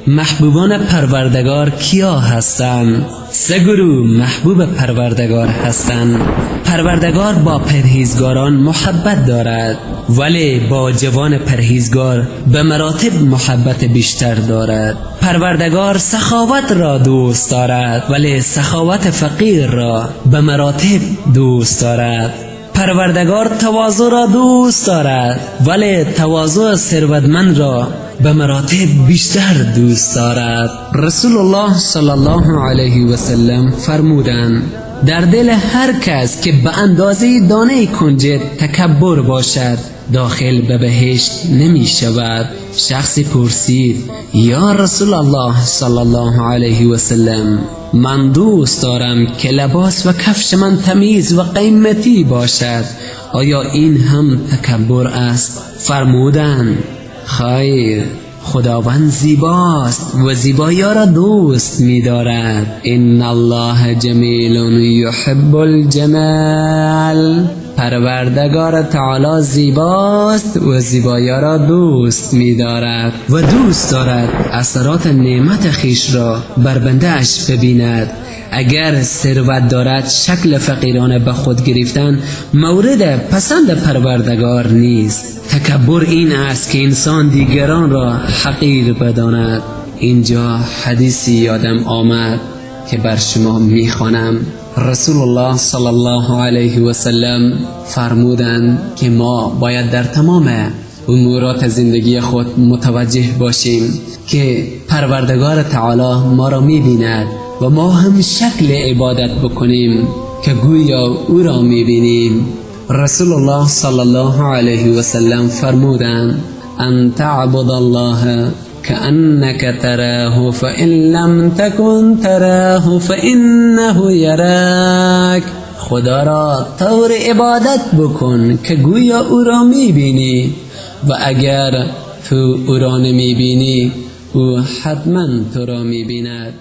محبوبان پروردگار کیا هستند؟ سه گروه محبوب پروردگار هستند. پروردگار با پرهیزگاران محبت دارد، ولی با جوان پرهیزگار به مراتب محبت بیشتر دارد. پروردگار سخاوت را دوست دارد، ولی سخاوت فقیر را به مراتب دوست دارد. پروردگار تواضع را دوست دارد، ولی تواضع ثروتمند را به مراتب بیشتر دوست دارد. رسول الله صلی الله علیه و سلم فرمودند در دل هر کس که به اندازه دانه کنجد تکبر باشد داخل به بهشت نمی شود. شخصی پرسید یا رسول الله صلی الله علیه و سلم، من دوست دارم که لباس و کفش من تمیز و قیمتی باشد، آیا این هم تکبر است؟ فرمودند خیر، خداوند زیباست و زیبایی را دوست می دارد. ان الله جمیل یحب الجمال. پروردگار تعالی زیباست و زیبایی را دوست می دارد و دوست دارد اثرات نعمت خیش را بر بنده اش ببیند. اگر ثروت دارد شکل فقیرانه به خود گرفتن مورد پسند پروردگار نیست. تکبر این است که انسان دیگران را حقیر بداند. اینجا حدیثی یادم آمد که بر شما میخوانم. رسول الله صلی الله علیه و سلم فرمودند که ما باید در تمام امورات زندگی خود متوجه باشیم که پروردگار تعالی ما را میبیند و ما هم شکل عبادت بکنیم که گویا او را میبینیم. رسول الله صلی الله علیه و سلم فرمودند ان تعبد الله كأنك تراه فإن لم تكن تراه فإنه يراك. خدا را طور عبادت بکن که گویا او را میبینی و اگر تو او را نمیبینی او حتما تو را میبیند.